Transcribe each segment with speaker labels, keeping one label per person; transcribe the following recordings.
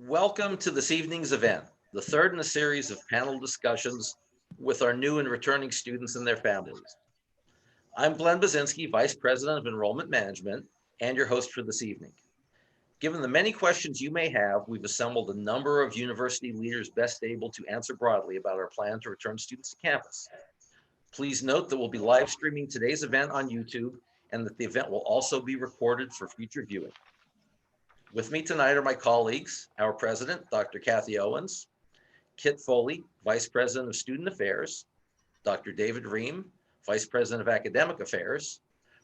Speaker 1: Welcome to this evening's event, the third in a series of panel discussions with our new and returning students and their families. I'm Glenn Bazinski, Vice President of Enrollment Management, and your host for this evening. Given the many questions you may have, we've assembled a number of university leaders best able to answer broadly about our plan to return students to campus. Please note that we'll be live streaming today's event on YouTube and that the event will also be recorded for future viewing. With me tonight are my colleagues, our president, Dr. Kathy Owens, Kit Foley, Vice President of Student Affairs, Dr. David Ream, Vice President of Academic Affairs,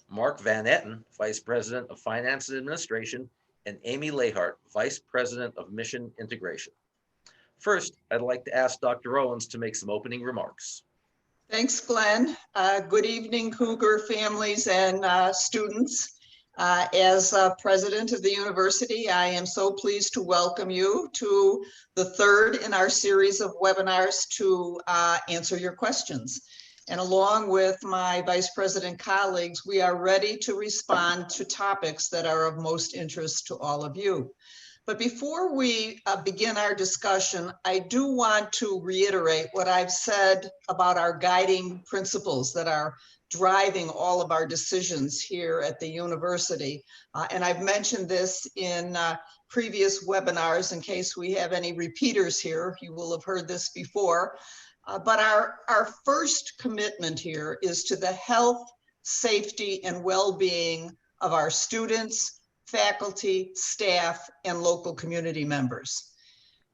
Speaker 1: Mark Van Etten, Vice President of Finance and Administration, and Amy Lahart, Vice President of Mission Integration. First, I'd like to ask Dr. Owens to make some opening remarks.
Speaker 2: Thanks, Glenn. Good evening, Cougar families and students. As president of the university, I am so pleased to welcome you to the third in our series of webinars to answer your questions. And along with my vice president colleagues, we are ready to respond to topics that are of most interest to all of you. But before we begin our discussion, I do want to reiterate what I've said about our guiding principles that are driving all of our decisions here at the university. And I've mentioned this in previous webinars in case we have any repeaters here. You will have heard this before. But our first commitment here is to the health, safety, and well-being of our students, faculty, staff, and local community members.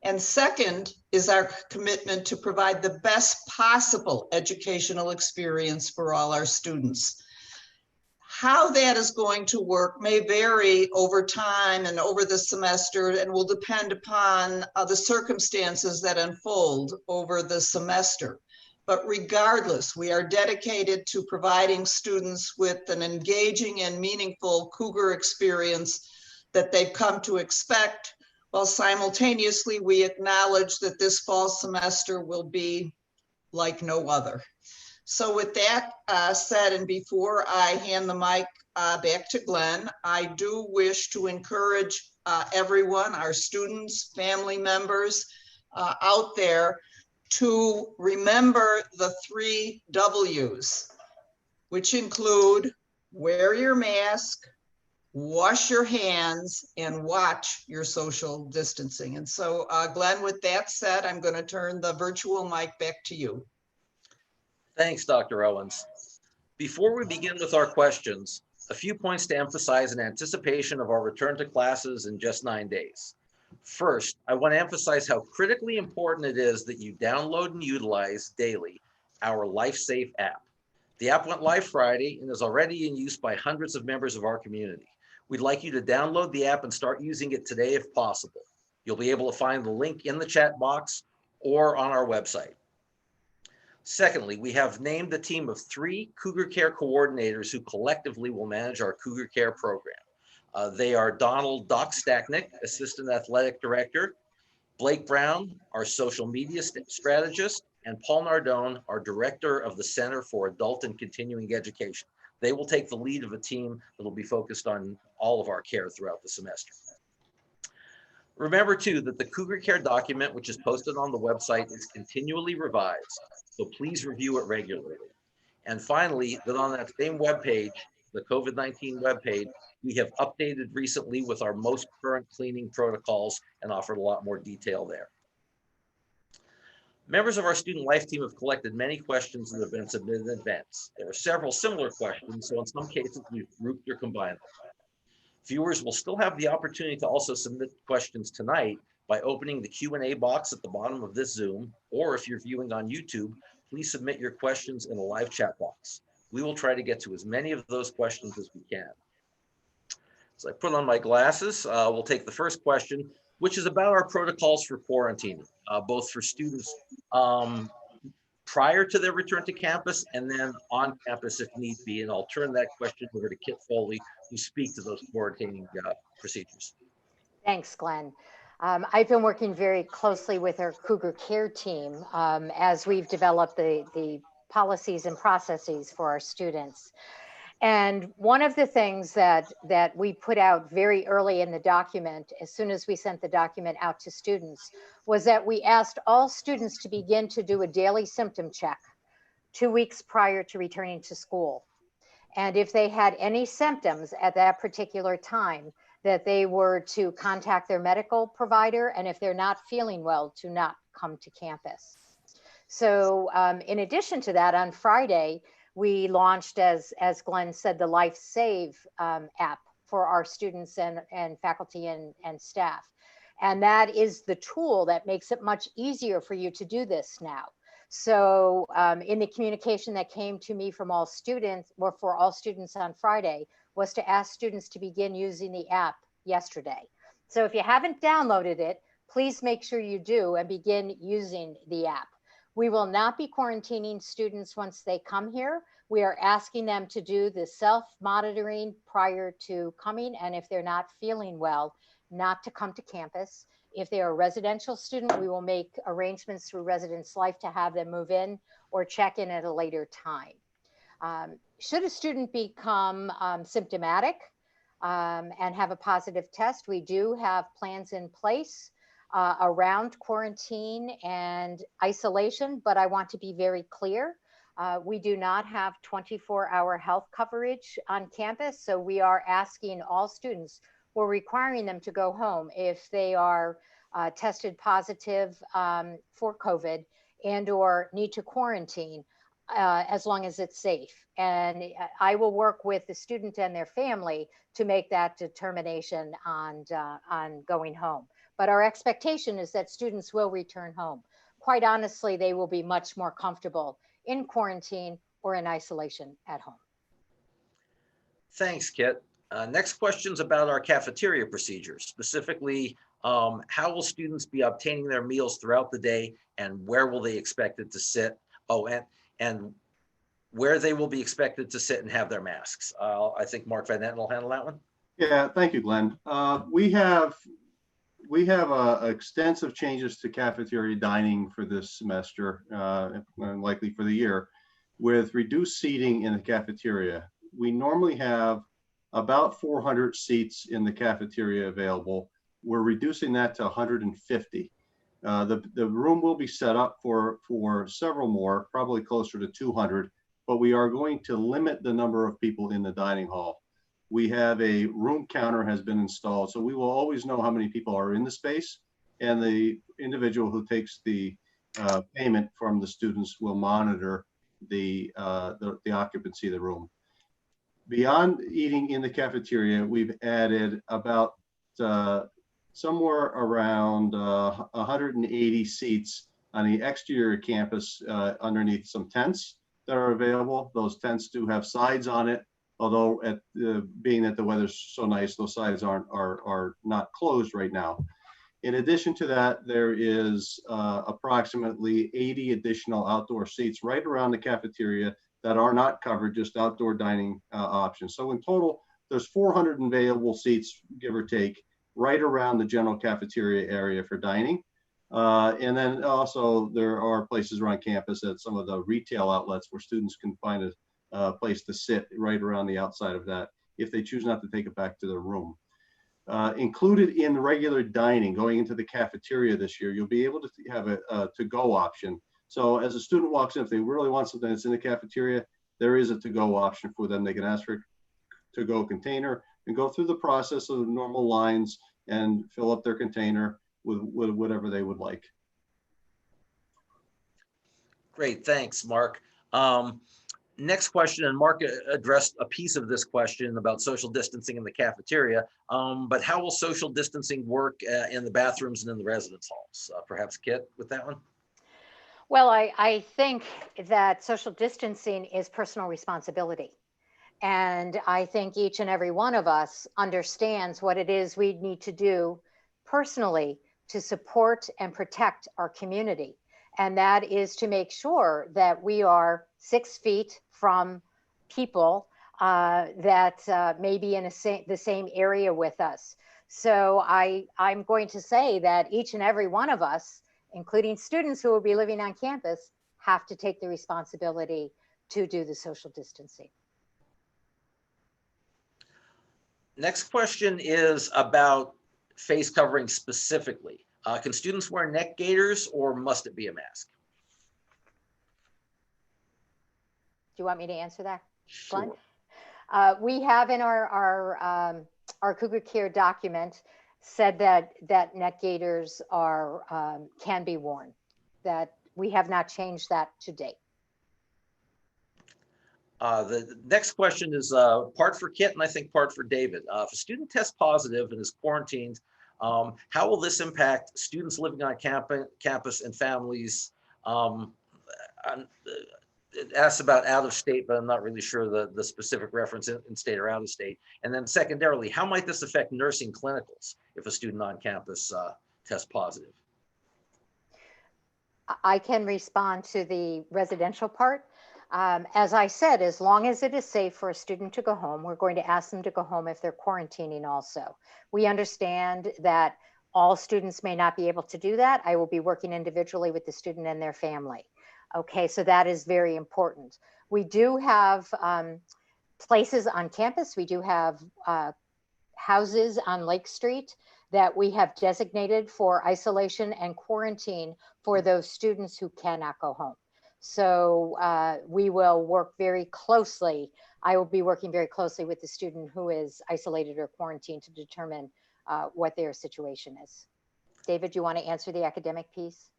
Speaker 2: And second is our commitment to provide the best possible educational experience for all our students. How that is going to work may vary over time and over the semester and will depend upon the circumstances that unfold over the semester. But regardless, we are dedicated to providing students with an engaging and meaningful Cougar experience that they've come to expect, while simultaneously we acknowledge that this fall semester will be like no other. So with that said, and before I hand the mic back to Glenn, I do wish to encourage everyone, our students, family members out there, to remember the 3 W's, which include wear your mask, wash your hands, and watch your social distancing. And so, Glenn, with that said, I'm going to turn the virtual mic back to you.
Speaker 1: Thanks, Dr. Owens. Before we begin with our questions, a few points to emphasize in anticipation of our return to classes in just 9 days. First, I want to emphasize how critically important it is that you download and utilize daily our LifeSafe app. The app went live Friday and is already in use by hundreds of members of our community. We'd like you to download the app and start using it today if possible. You'll be able to find the link in the chat box or on our website. Secondly, we have named a team of 3 Cougar Care coordinators who collectively will manage our Cougar Care program. They are Donald Doc Stacknick, Assistant Athletic Director, Blake Brown, our social media strategist, and Paul Nardone, our Director of the Center for Adult and Continuing Education. They will take the lead of a team that will be focused on all of our care throughout the semester. Remember too that the Cougar Care document, which is posted on the website, is continually revised, so please review it regularly. And finally, that on that same webpage, the COVID-19 webpage, we have updated recently with our most current cleaning protocols and offered a lot more detail there. Members of our student life team have collected many questions that have been submitted in advance. There are several similar questions, so in some cases we've grouped or combined them. Viewers will still have the opportunity to also submit questions tonight by opening the Q&A box at the bottom of this Zoom, or if you're viewing on YouTube, please submit your questions in the live chat box. We will try to get to as many of those questions as we can. So I put on my glasses. We'll take the first question, which is about our protocols for quarantining, both for students prior to their return to campus and then on campus if need be. And I'll turn that question over to Kit Foley, who speak to those quarantining procedures.
Speaker 3: Thanks, Glenn. I've been working very closely with our Cougar Care team as we've developed the policies and processes for our students. And one of the things that we put out very early in the document, as soon as we sent the document out to students, was that we asked all students to begin to do a daily symptom check 2 weeks prior to returning to school. And if they had any symptoms at that particular time, that they were to contact their medical provider, and if they're not feeling well, to not come to campus. So in addition to that, on Friday, we launched, as Glenn said, the Life Save app for our students and faculty and staff. And that is the tool that makes it much easier for you to do this now. So in the communication that came to me from all students, or for all students on Friday, was to ask students to begin using the app yesterday. So if you haven't downloaded it, please make sure you do and begin using the app. We will not be quarantining students once they come here. We are asking them to do the self-monitoring prior to coming, and if they're not feeling well, not to come to campus. If they're a residential student, we will make arrangements through Residence Life to have them move in or check in at a later time. Should a student become symptomatic and have a positive test, we do have plans in place around quarantine and isolation, but I want to be very clear. We do not have 24-hour health coverage on campus, so we are asking all students, we're requiring them to go home if they are tested positive for COVID and or need to quarantine as long as it's safe. And I will work with the student and their family to make that determination on going home. But our expectation is that students will return home. Quite honestly, they will be much more comfortable in quarantine or in isolation at home.
Speaker 1: Thanks, Kit. Next question is about our cafeteria procedures. Specifically, how will students be obtaining their meals throughout the day, and where will they expected to sit? Oh, and where they will be expected to sit and have their masks. I think Mark Van Etten will handle that one.
Speaker 4: Yeah, thank you, Glenn. We have extensive changes to cafeteria dining for this semester, and likely for the year, with reduced seating in the cafeteria. We normally have about 400 seats in the cafeteria available. We're reducing that to 150. The room will be set up for several more, probably closer to 200, but we are going to limit the number of people in the dining hall. We have a room counter has been installed, so we will always know how many people are in the space, and the individual who takes the payment from the students will monitor the occupancy of the room. Beyond eating in the cafeteria, we've added about somewhere around 180 seats on the exterior campus underneath some tents that are available. Those tents do have sides on it, although being that the weather's so nice, those sides are not closed right now. In addition to that, there is approximately 80 additional outdoor seats right around the cafeteria that are not covered, just outdoor dining options. So in total, there's 400 available seats, give or take, right around the general cafeteria area for dining. And then also there are places around campus at some of the retail outlets where students can find a place to sit right around the outside of that if they choose not to take it back to their room. Included in the regular dining going into the cafeteria this year, you'll be able to have a to-go option. So as a student walks in, if they really want something that's in the cafeteria, there is a to-go option for them. They can ask for a to-go container and go through the process of normal lines and fill up their container with whatever they would like.
Speaker 1: Great, thanks, Mark. Next question, and Mark addressed a piece of this question about social distancing in the cafeteria, but how will social distancing work in the bathrooms and in the residence halls? Perhaps Kit with that one?
Speaker 3: Well, I think that social distancing is personal responsibility. And I think each and every one of us understands what it is we need to do personally to support and protect our community. And that is to make sure that we are 6 feet from people that may be in the same area with us. So I'm going to say that each and every one of us, including students who will be living on campus, have to take the responsibility to do the social distancing.
Speaker 1: Next question is about face covering specifically. Can students wear neck gaiters or must it be a mask?
Speaker 3: Do you want me to answer that, Glenn?
Speaker 1: Sure.
Speaker 3: We have in our Cougar Care document said that neck gaiters can be worn. That we have not changed that to date.
Speaker 1: The next question is part for Kit and I think part for David. If a student tests positive and is quarantined, how will this impact students living on campus and families? It asks about out of state, but I'm not really sure the specific reference in state or out of state. And then secondarily, how might this affect nursing clinicals if a student on campus tests positive?
Speaker 3: I can respond to the residential part. As I said, as long as it is safe for a student to go home, we're going to ask them to go home if they're quarantining also. We understand that all students may not be able to do that. I will be working individually with the student and their family. Okay, so that is very important. We do have places on campus. We do have houses on Lake Street that we have designated for isolation and quarantine for those students who cannot go home. So we will work very closely. I will be working very closely with the student who is isolated or quarantined to determine what their situation is. David, do you want to answer the academic piece?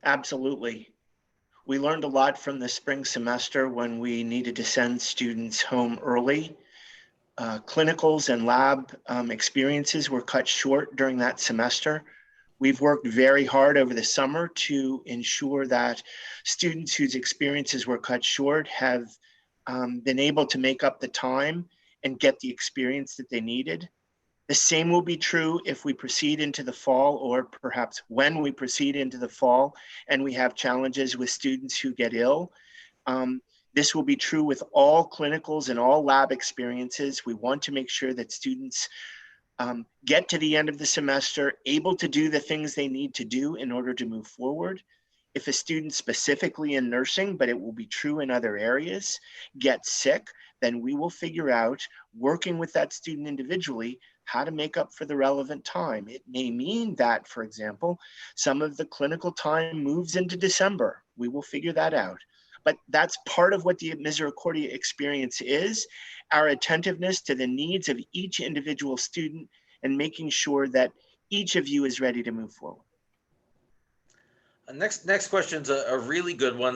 Speaker 5: Absolutely. We learned a lot from the spring semester when we needed to send students home early. Clinicals and lab experiences were cut short during that semester. We've worked very hard over the summer to ensure that students whose experiences were cut short have been able to make up the time and get the experience that they needed. The same will be true if we proceed into the fall, or perhaps when we proceed into the fall and we have challenges with students who get ill. This will be true with all clinicals and all lab experiences. We want to make sure that students get to the end of the semester able to do the things they need to do in order to move forward. If a student specifically in nursing, but it will be true in other areas, gets sick, then we will figure out, working with that student individually, how to make up for the relevant time. It may mean that, for example, some of the clinical time moves into December. We will figure that out. But that's part of what the Misericordia experience is, our attentiveness to the needs of each individual student and making sure that each of you is ready to move forward.
Speaker 1: Next question is a really good one.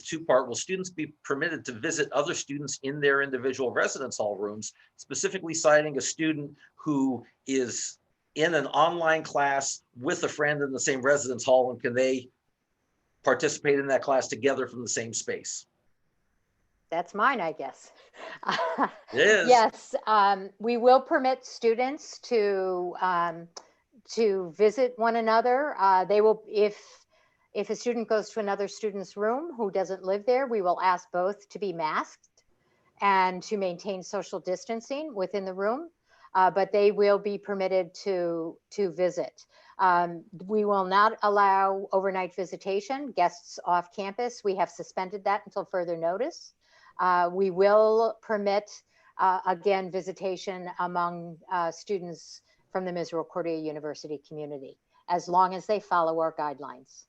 Speaker 1: Two-part. Will students be permitted to visit other students in their individual residence hall rooms, specifically citing a student who is in an online class with a friend in the same residence hall, and can they participate in that class together from the same space?
Speaker 3: That's mine, I guess.
Speaker 1: It is.
Speaker 3: Yes, we will permit students to visit one another. They will, if a student goes to another student's room who doesn't live there, we will ask both to be masked and to maintain social distancing within the room, but they will be permitted to visit. We will not allow overnight visitation, guests off campus. We have suspended that until further notice. We will permit, again, visitation among students from the Misericordia University community, as long as they follow our guidelines.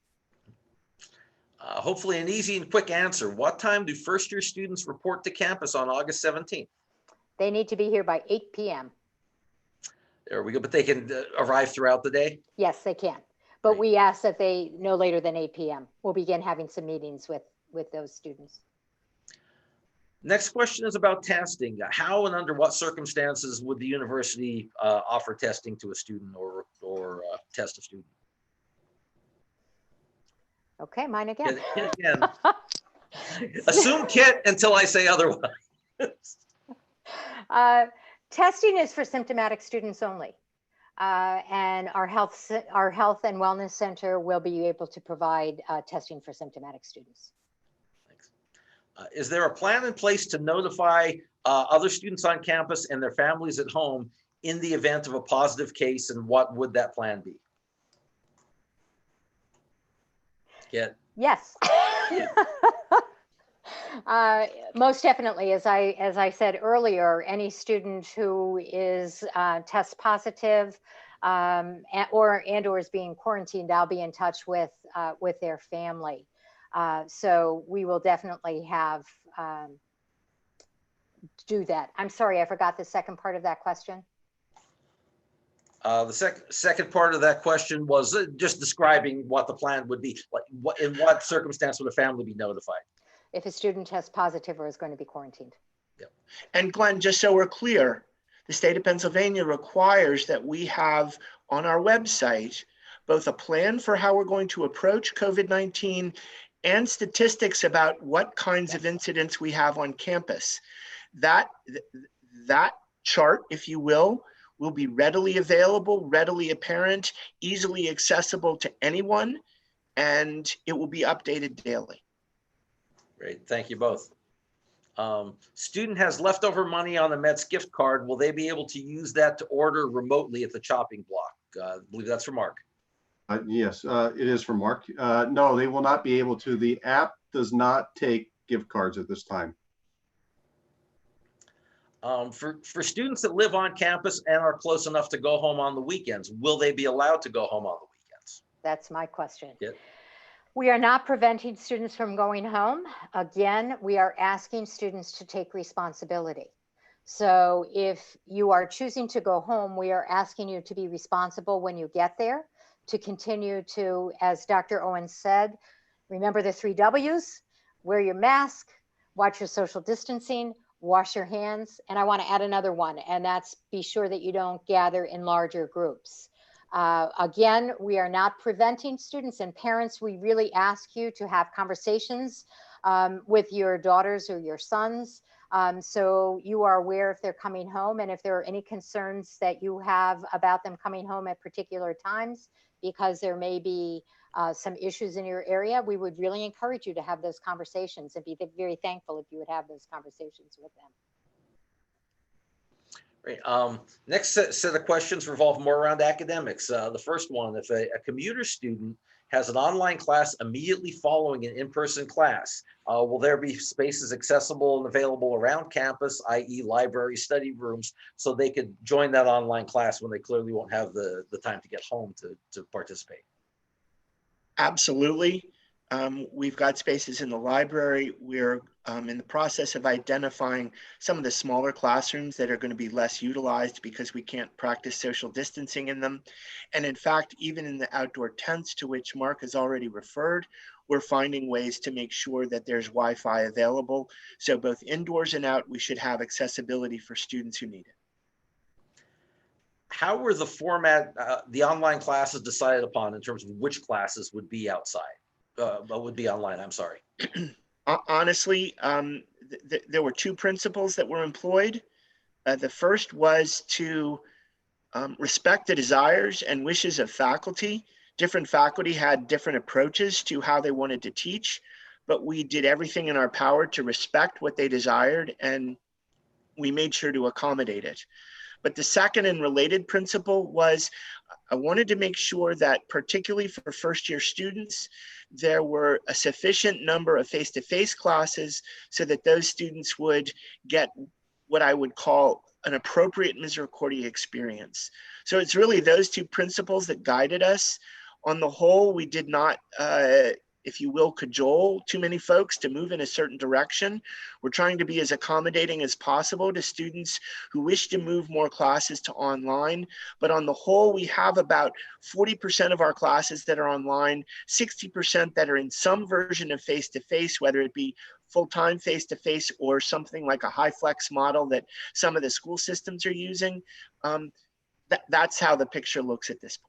Speaker 1: Hopefully an easy and quick answer. What time do first-year students report to campus on August 17th?
Speaker 3: They need to be here by 8 p.m.
Speaker 1: There we go, but they can arrive throughout the day?
Speaker 3: Yes, they can. But
Speaker 1: Great.
Speaker 3: we ask that they no later than 8 p.m. We'll begin having some meetings with those students.
Speaker 1: Next question is about testing. How and under what circumstances would the university offer testing to a student or test a student?
Speaker 3: Okay, mine again.
Speaker 1: Kit again. Assume Kit until I say otherwise.
Speaker 3: Testing is for symptomatic students only. And our health and wellness center will be able to provide testing for symptomatic students.
Speaker 1: Thanks. Is there a plan in place to notify other students on campus and their families at home in the event of a positive case, and what would that plan be? Kit.
Speaker 3: Yes. Most definitely, as I said earlier, any student who is test positive or is being quarantined, I'll be in touch with their family. So we will definitely have do that. I'm sorry, I forgot the second part of that question.
Speaker 1: The second part of that question was just describing what the plan would be. Like, in what circumstance would a family be notified?
Speaker 3: If a student tests positive or is going to be quarantined.
Speaker 1: Yep.
Speaker 5: And Glenn, just so we're clear, the state of Pennsylvania requires that we have on our website both a plan for how we're going to approach COVID-19 and statistics about what kinds of incidents we have on campus. That chart, if you will be readily available, readily apparent, easily accessible to anyone, and it will be updated daily.
Speaker 1: Great, thank you both. Student has leftover money on the Mets gift card. Will they be able to use that to order remotely at the chopping block? I believe that's for Mark.
Speaker 4: Yes, it is for Mark. No, they will not be able to. The app does not take gift cards at this time.
Speaker 1: For students that live on campus and are close enough to go home on the weekends, will they be allowed to go home on the weekends?
Speaker 3: That's my question.
Speaker 1: Yep.
Speaker 3: We are not preventing students from going home. Again, we are asking students to take responsibility. So if you are choosing to go home, we are asking you to be responsible when you get there, to continue to, as Dr. Owens said, remember the 3 W's, wear your mask, watch your social distancing, wash your hands. And I want to add another one, and that's be sure that you don't gather in larger groups. Again, we are not preventing students and parents. We really ask you to have conversations with your daughters or your sons, so you are aware if they're coming home, and if there are any concerns that you have about them coming home at particular times, because there may be some issues in your area, we would really encourage you to have those conversations and be very thankful if you would have those conversations with them.
Speaker 1: Great. Next set of questions revolve more around academics. The first one, if a commuter student has an online class immediately following an in-person class, will there be spaces accessible and available around campus, i.e. libraries, study rooms, so they could join that online class when they clearly won't have the time to get home to participate?
Speaker 5: Absolutely. We've got spaces in the library. We're in the process of identifying some of the smaller classrooms that are going to be less utilized because we can't practice social distancing in them. And in fact, even in the outdoor tents to which Mark has already referred, we're finding ways to make sure that there's Wi-Fi available. So both indoors and out, we should have accessibility for students who need it.
Speaker 1: How were the format, the online classes decided upon in terms of which classes would be outside? Would be online, I'm sorry.
Speaker 5: Honestly, there were 2 principles that were employed. The first was to respect the desires and wishes of faculty. Different faculty had different approaches to how they wanted to teach, but we did everything in our power to respect what they desired, and we made sure to accommodate it. But the second and related principle was I wanted to make sure that particularly for first-year students, there were a sufficient number of face-to-face classes so that those students would get what I would call an appropriate misericordia experience. So it's really those 2 principles that guided us. On the whole, we did not, if you will, cajole too many folks to move in a certain direction. We're trying to be as accommodating as possible to students who wish to move more classes to online. But on the whole, we have about 40% of our classes that are online, 60% that are in some version of face-to-face, whether it be full-time face-to-face or something like a high flex model that some of the school systems are using. That's how the picture looks at this point.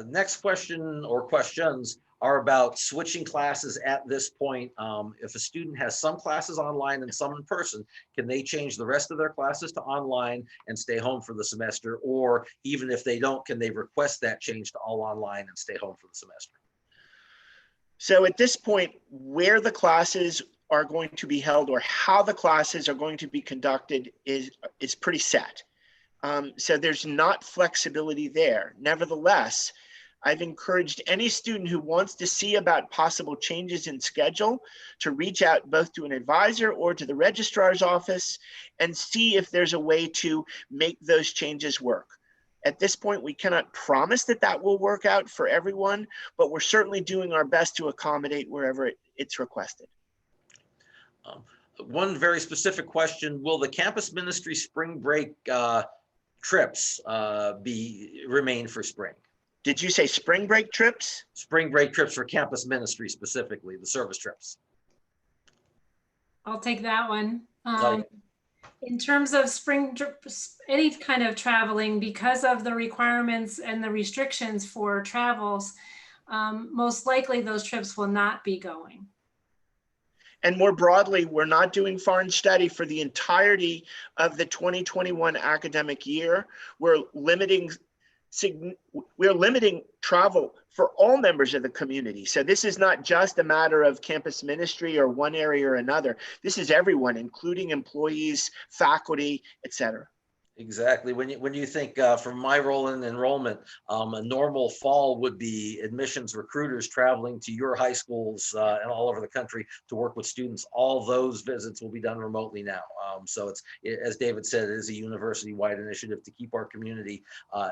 Speaker 1: Next question or questions are about switching classes at this point. If a student has some classes online and some in person, can they change the rest of their classes to online and stay home for the semester? Or even if they don't, can they request that change to all online and stay home for the semester?
Speaker 5: So at this point, where the classes are going to be held or how the classes are going to be conducted is pretty set. So there's not flexibility there. Nevertheless, I've encouraged any student who wants to see about possible changes in schedule to reach out both to an advisor or to the registrar's office and see if there's a way to make those changes work. At this point, we cannot promise that that will work out for everyone, but we're certainly doing our best to accommodate wherever it's requested.
Speaker 1: One very specific question: will the campus ministry spring break trips remain for spring?
Speaker 5: Did you say spring break trips?
Speaker 1: Spring break trips for campus ministry specifically, the service trips.
Speaker 6: I'll take that one.
Speaker 1: Like,
Speaker 6: In terms of any kind of traveling, because of the requirements and the restrictions for travels, most likely those trips will not be going.
Speaker 5: And more broadly, we're not doing foreign study for the entirety of the 2021 academic year. We're limiting travel for all members of the community. So this is not just a matter of campus ministry or one area or another. This is everyone, including employees, faculty, etc.
Speaker 1: exactly. When you think from my role in enrollment, a normal fall would be admissions recruiters traveling to your high schools and all over the country to work with students. All those visits will be done remotely now. So it's, as David said, it is a university-wide initiative to keep our community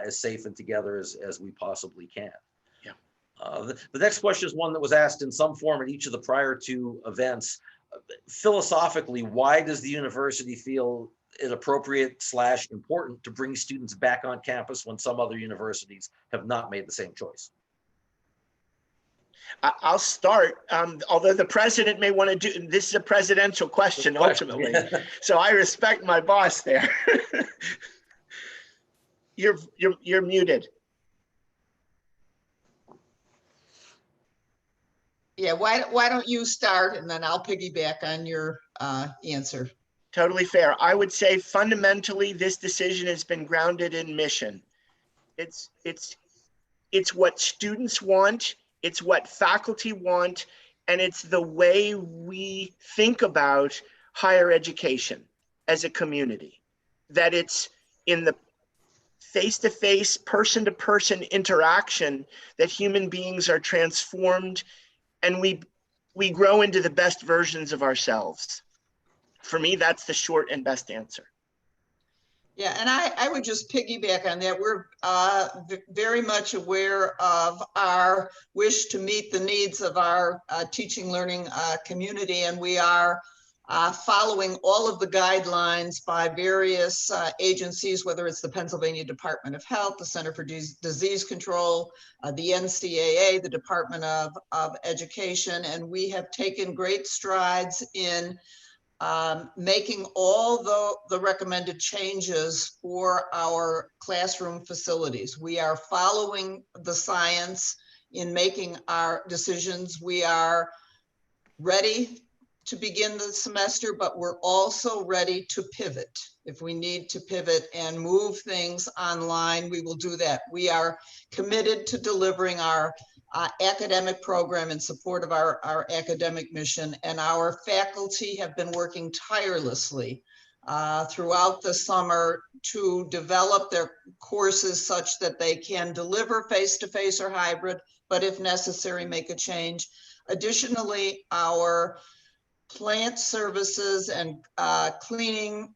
Speaker 1: as safe and together as we possibly can. Yeah. The next question is one that was asked in some form at each of the prior two events. Philosophically, why does the university feel it appropriate / important to bring students back on campus when some other universities have not made the same choice?
Speaker 5: I'll start, although the president may want to do, this is a presidential question ultimately. So I respect my boss there. You're muted.
Speaker 2: Yeah, why don't you start and then I'll piggyback on your answer.
Speaker 5: Totally fair. I would say fundamentally, this decision has been grounded in mission. It's what students want, it's what faculty want, and it's the way we think about higher education as a community. That it's in the face-to-face, person-to-person interaction that human beings are transformed and we grow into the best versions of ourselves. For me, that's the short and best answer.
Speaker 2: Yeah, and I would just piggyback on that. We're very much aware of our wish to meet the needs of our teaching learning community, and we are following all of the guidelines by various agencies, whether it's the Pennsylvania Department of Health, the Center for Disease Control, the NCAA, the Department of Education, and we have taken great strides in making all the recommended changes for our classroom facilities. We are following the science in making our decisions. We are ready to begin the semester, but we're also ready to pivot. If we need to pivot and move things online, we will do that. We are committed to delivering our academic program in support of our academic mission, and our faculty have been working tirelessly throughout the summer to develop their courses such that they can deliver face-to-face or hybrid, but if necessary, make a change. Additionally, our plant services and cleaning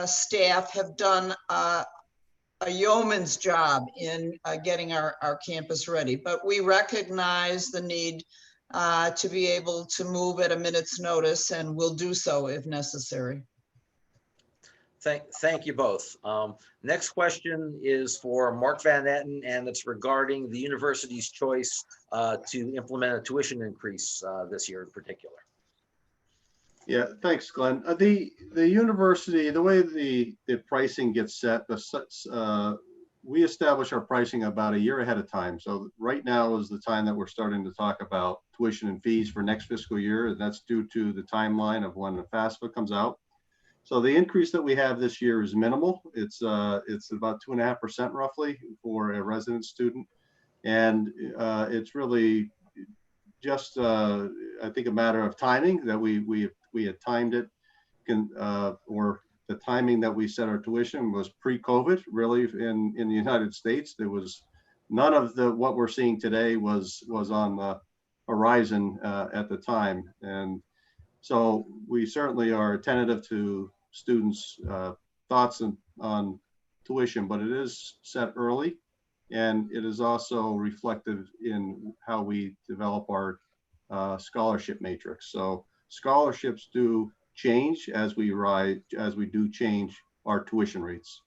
Speaker 2: staff have done a yeoman's job in getting our campus ready, but we recognize the need to be able to move at a minute's notice, and we'll do so if necessary.
Speaker 1: Thank you both. Next question is for Mark Van Etten, and it's regarding the university's choice to implement a tuition increase this year in particular.
Speaker 4: Yeah, thanks, Glenn. The university, the way the pricing gets set, we establish our pricing about a year ahead of time. So right now is the time that we're starting to talk about tuition and fees for next fiscal year, and that's due to the timeline of when the FAFSA comes out. So the increase that we have this year is minimal. It's about 2.5% roughly for a resident student, and it's really just I think a matter of timing that we had timed it, or the timing that we set our tuition was pre-COVID. Really, in the United States, there was none of what we're seeing today was on the horizon at the time. And so we certainly are attentive to students' thoughts on tuition, but it is set early, and it is also reflective in how we develop our scholarship matrix. So scholarships do change as we do change our tuition rates.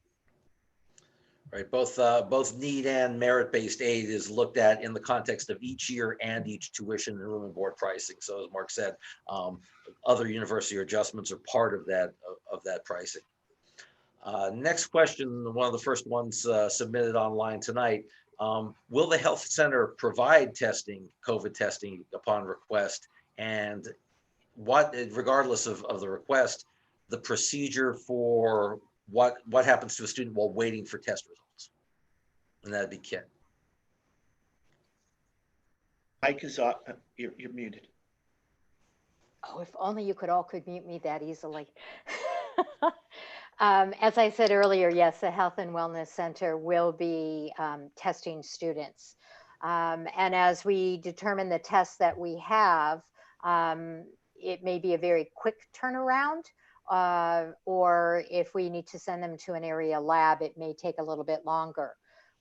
Speaker 1: Right, both need and merit-based aid is looked at in the context of each year and each tuition and room and board pricing. So as Mark said, other university adjustments are part of that pricing. Next question, one of the first ones submitted online tonight. Will the health center provide COVID testing upon request? And what, regardless of the request, the procedure for what happens to a student while waiting for test results? And that'd be Ken.
Speaker 5: Mike is off. You're muted.
Speaker 3: Oh, if only you all could mute me that easily. As I said earlier, yes, the Health and Wellness Center will be testing students. And as we determine the tests that we have, it may be a very quick turnaround, or if we need to send them to an area lab, it may take a little bit longer.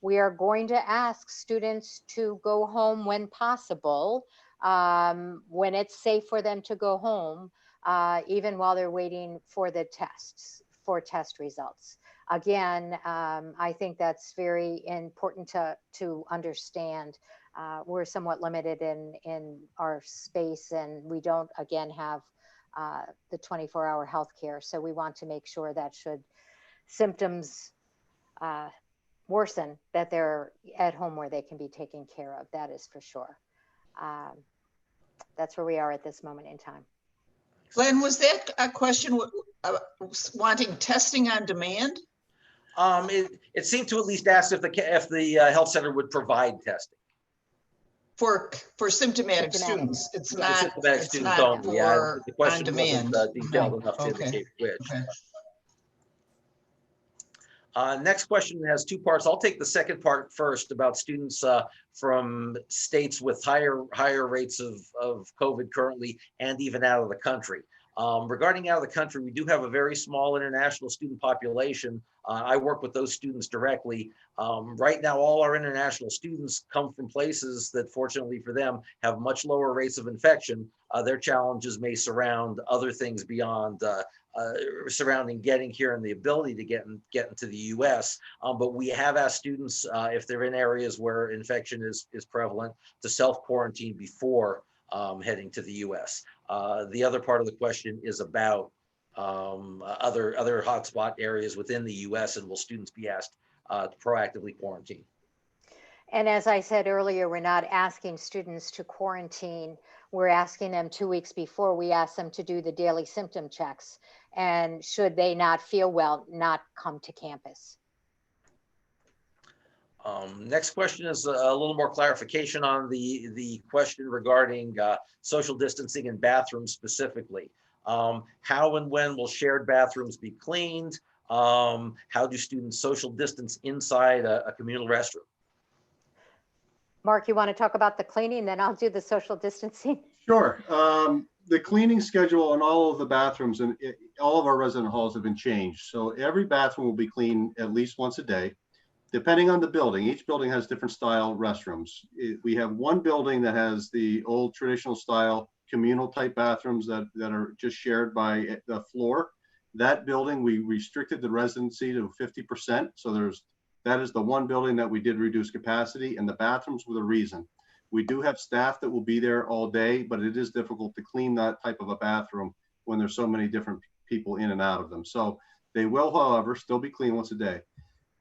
Speaker 3: We are going to ask students to go home when possible, when it's safe for them to go home, even while they're waiting for the test results. Again, I think that's very important to understand. We're somewhat limited in our space, and we don't, again, have the 24-hour healthcare. So we want to make sure that should symptoms worsen, that they're at home where they can be taken care of. That is for sure. That's where we are at this moment in time.
Speaker 2: Glenn, was that a question wanting testing on demand?
Speaker 1: It seemed to at least ask if the health center would provide testing
Speaker 2: For symptomatic students. It's not,
Speaker 1: symptomatic
Speaker 2: it's
Speaker 1: students
Speaker 2: not
Speaker 1: only.
Speaker 2: for
Speaker 1: The question
Speaker 2: on demand.
Speaker 1: wasn't detailed enough to
Speaker 2: Okay.
Speaker 1: indicate which.
Speaker 2: Okay.
Speaker 1: Next question has two parts. I'll take the second part first about students from states with higher rates of COVID currently, and even out of the country. Regarding out of the country, we do have a very small international student population. I work with those students directly. Right now, all our international students come from places that, fortunately for them, have much lower rates of infection. Their challenges may surround other things beyond surrounding getting here and the ability to get into the US. But we have asked students, if they're in areas where infection is prevalent, to self-quarantine before heading to the US. The other part of the question is about other hotspot areas within the US, and will students be asked to proactively quarantine?
Speaker 3: And as I said earlier, we're not asking students to quarantine. We're asking them 2 weeks before. We ask them to do the daily symptom checks, and should they not feel well, not come to campus.
Speaker 1: Next question is a little more clarification on the question regarding social distancing in bathrooms specifically. How and when will shared bathrooms be cleaned? How do students social distance inside a communal restroom?
Speaker 3: Mark, you want to talk about the cleaning, then I'll do the social distancing.
Speaker 4: Sure. The cleaning schedule in all of the bathrooms and all of our resident halls have been changed. So every bathroom will be cleaned at least once a day, depending on the building. Each building has different style restrooms. We have one building that has the old traditional style communal type bathrooms that are just shared by the floor. That building, we restricted the residency to 50%. So that is the one building that we did reduce capacity, and the bathrooms were the reason. We do have staff that will be there all day, but it is difficult to clean that type of a bathroom when there's so many different people in and out of them. So they will, however, still be cleaned once a day.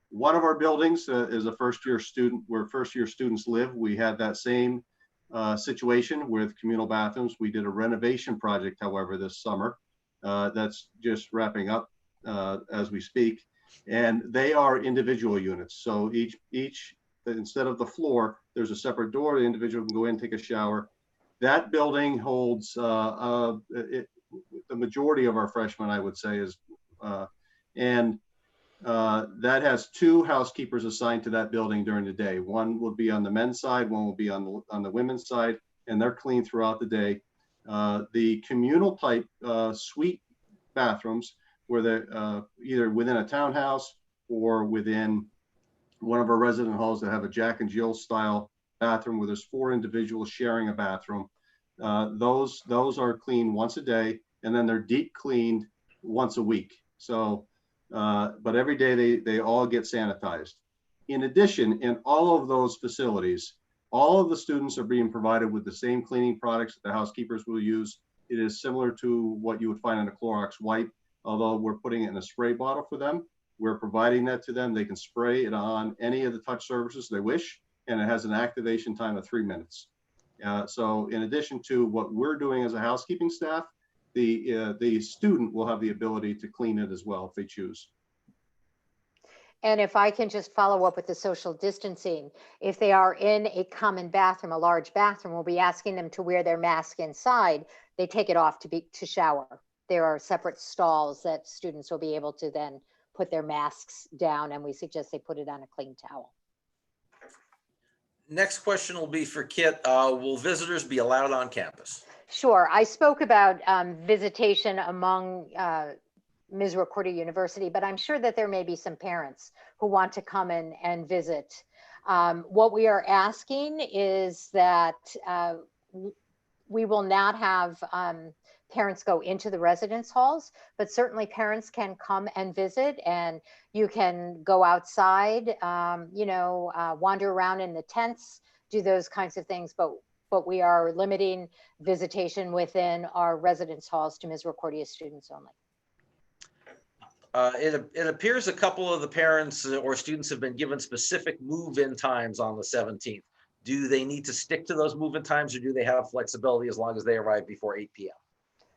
Speaker 4: One of our buildings is a first-year student, where first-year students live. We had that same situation with communal bathrooms. We did a renovation project, however, this summer. That's just wrapping up as we speak. And they are individual units. So each instead of the floor, there's a separate door. The individual can go in, take a shower. That building holds the majority of our freshmen, I would say, and that has 2 housekeepers assigned to that building during the day. One will be on the men's side, one will be on the women's side, and they're clean throughout the day. The communal type suite bathrooms, where they're either within a townhouse or within one of our resident halls that have a Jack and Jill style bathroom where there's 4 individuals sharing a bathroom. Those are cleaned once a day, and then they're deep cleaned once a week. So, but every day they all get sanitized. In addition, in all of those facilities, all of the students are being provided with the same cleaning products that the housekeepers will use. It is similar to what you would find in a Clorox wipe, although we're putting it in a spray bottle for them. We're providing that to them. They can spray it on any of the touch surfaces they wish, and it has an activation time of 3 minutes. So in addition to what we're doing as a housekeeping staff, the student will have the ability to clean it as well if they choose.
Speaker 3: And if I can just follow up with the social distancing, if they are in a common bathroom, a large bathroom, we'll be asking them to wear their mask inside. They take it off to shower. There are separate stalls that students will be able to then put their masks down, and we suggest they put it on a clean towel.
Speaker 1: Next question will be for Kit. Will visitors be allowed on campus?
Speaker 3: Sure. I spoke about visitation among Misericordia University, but I'm sure that there may be some parents who want to come in and visit. What we are asking is that we will not have parents go into the residence halls, but certainly parents can come and visit, and you can go outside, wander around in the tents, do those kinds of things, but we are limiting visitation within our residence halls to Misericordia students only.
Speaker 1: It appears a couple of the parents or students have been given specific move-in times on the 17th. Do they need to stick to those move-in times, or do they have flexibility as long as they arrive before 8 p.m.?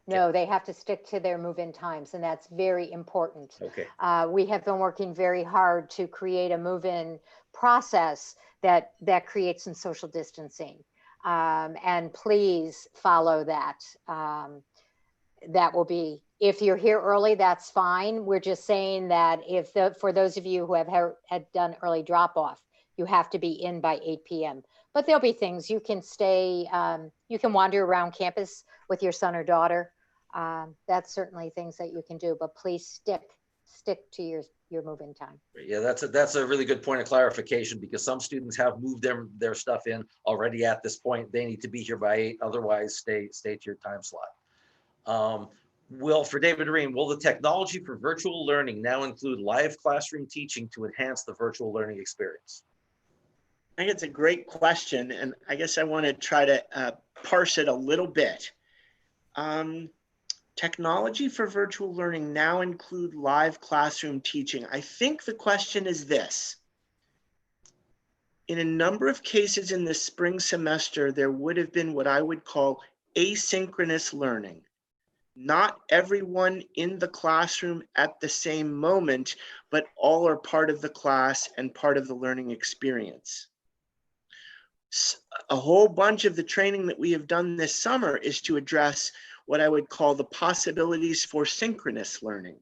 Speaker 3: No, they have to stick to their move-in times, and that's very important.
Speaker 1: Okay.
Speaker 3: We have been working very hard to create a move-in process that creates some social distancing. And please follow that. That will be, if you're here early, that's fine. We're just saying that for those of you who had done early drop-off, you have to be in by 8 p.m. But there'll be things you can stay, you can wander around campus with your son or daughter. That's certainly things that you can do, but please stick to your move-in time.
Speaker 1: Yeah, that's a really good point of clarification, because some students have moved their stuff in already at this point. They need to be here by 8, otherwise stay to your time slot. For David Reen, will the technology for virtual learning now include live classroom teaching to enhance the virtual learning experience?
Speaker 5: I think it's a great question, and I guess I want to try to parse it a little bit. Technology for virtual learning now include live classroom teaching. I think the question is this. In a number of cases in the spring semester, there would have been what I would call asynchronous learning. Not everyone in the classroom at the same moment, but all are part of the class and part of the learning experience. A whole bunch of the training that we have done this summer is to address what I would call the possibilities for synchronous learning.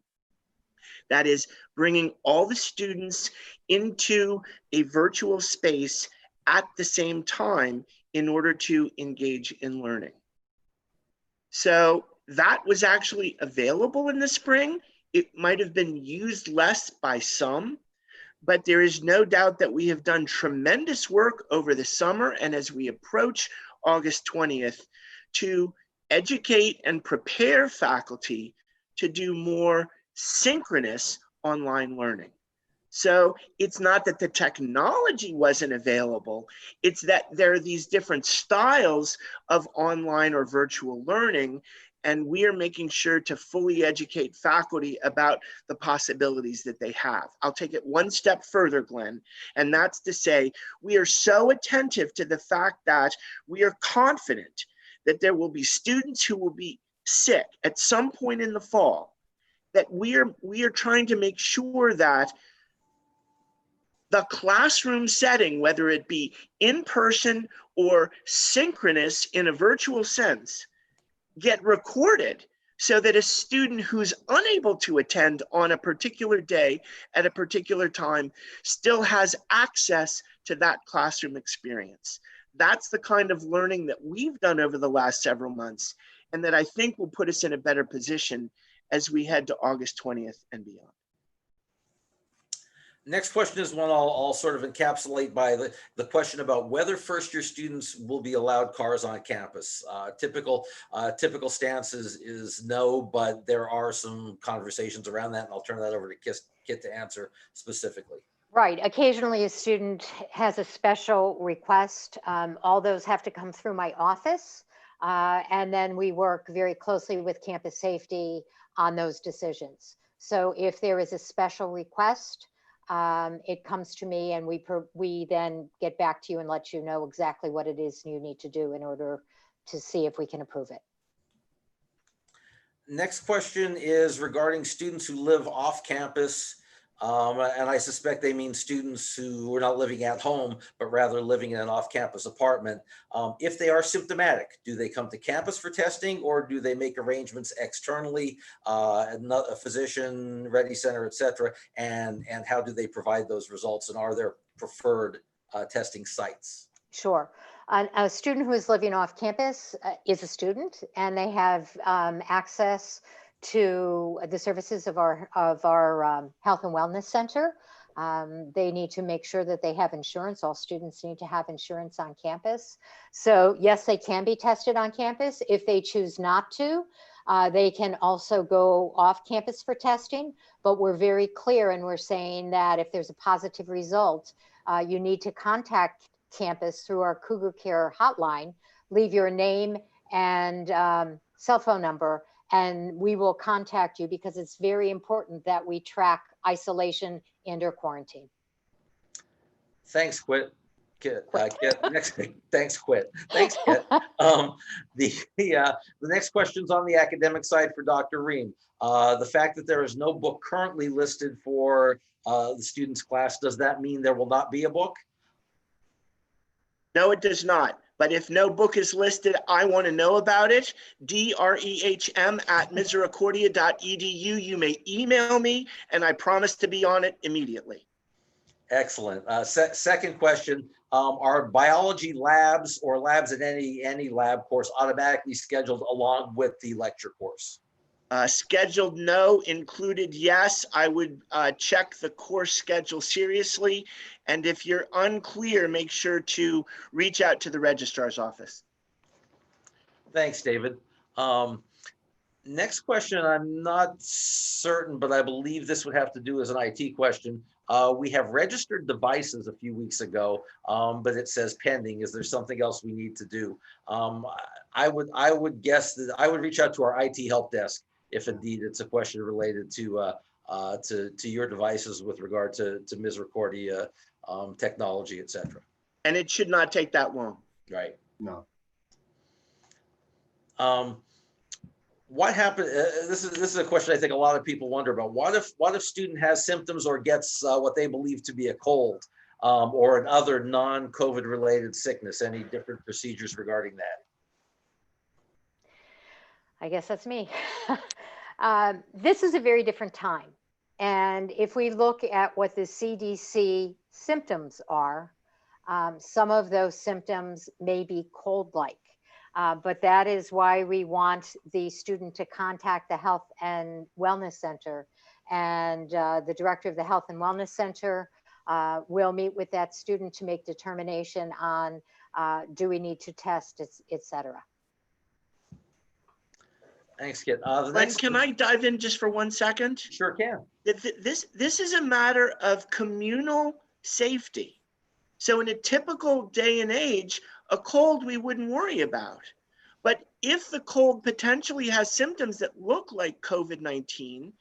Speaker 5: That is, bringing all the students into a virtual space at the same time in order to engage in learning. So that was actually available in the spring. It might have been used less by some, but there is no doubt that we have done tremendous work over the summer and as we approach August 20th to educate and prepare faculty to do more synchronous online learning. So it's not that the technology wasn't available, it's that there are these different styles of online or virtual learning, and we are making sure to fully educate faculty about the possibilities that they have. I'll take it one step further, Glenn, and that's to say, we are so attentive to the fact that we are confident that there will be students who will be sick at some point in the fall, that we are trying to make sure that the classroom setting, whether it be in person or synchronous in a virtual sense, get recorded so that a student who's unable to attend on a particular day at a particular time still has access to that classroom experience. That's the kind of learning that we've done over the last several months, and that I think will put us in a better position as we head to August 20th and beyond.
Speaker 1: Next question is one I'll sort of encapsulate by the question about whether first-year students will be allowed cars on campus. Typical stance is no, but there are some conversations around that, and I'll turn that over to Kit to answer specifically.
Speaker 3: Right. Occasionally a student has a special request. All those have to come through my office. And then we work very closely with campus safety on those decisions. So if there is a special request, it comes to me, and we then get back to you and let you know exactly what it is you need to do in order to see if we can approve it.
Speaker 1: Next question is regarding students who live off campus. And I suspect they mean students who are not living at home, but rather living in an off-campus apartment. If they are symptomatic, do they come to campus for testing, or do they make arrangements externally, a physician, Ready Center, et cetera? And how do they provide those results, and are there preferred testing sites?
Speaker 3: Sure. A student who is living off campus is a student, and they have access to the services of our health and wellness center. They need to make sure that they have insurance. All students need to have insurance on campus. So yes, they can be tested on campus. If they choose not to, they can also go off campus for testing, but we're very clear, and we're saying that if there's a positive result, you need to contact campus through our Cougar Care hotline, leave your name and cell phone number, and we will contact you, because it's very important that we track isolation and/or quarantine.
Speaker 1: Thanks, Kit. Next, thanks, Kit. Thanks, Kit. The next question's on the academic side for Dr. Ream. The fact that there is no book currently listed for the students' class, does that mean there will not be a book?
Speaker 5: No, it does not. But if no book is listed, I want to know about it. drehm@misericordia.edu. You may email me, and I promise to be on it immediately.
Speaker 1: Excellent. Second question, are biology labs or labs at any lab course automatically scheduled along with the lecture course?
Speaker 5: Scheduled, no. Included, yes. I would check the course schedule seriously. And if you're unclear, make sure to reach out to the registrar's office.
Speaker 1: Thanks, David. Next question, I'm not certain, but I believe this would have to do as an IT question. We have registered devices a few weeks ago, but it says pending. Is there something else we need to do? I would guess that I would reach out to our IT help desk if indeed it's a question related to your devices with regard to Misericordia technology, et cetera.
Speaker 5: And it should not take that long.
Speaker 1: Right.
Speaker 4: No.
Speaker 1: What happened? This is a question I think a lot of people wonder about. What if student has symptoms or gets what they believe to be a cold or another non-COVID related sickness? Any different procedures regarding that?
Speaker 3: I guess that's me. This is a very different time. And if we look at what the CDC symptoms are, some of those symptoms may be cold-like. But that is why we want the student to contact the Health and Wellness Center. And the director of the Health and Wellness Center will meet with that student to make determination on do we need to test, et cetera.
Speaker 1: Thanks, Kit.
Speaker 5: Can I dive in just for 1 second?
Speaker 1: Sure can.
Speaker 5: This is a matter of communal safety. So in a typical day and age, a cold we wouldn't worry about. But if the cold potentially has symptoms that look like COVID-19,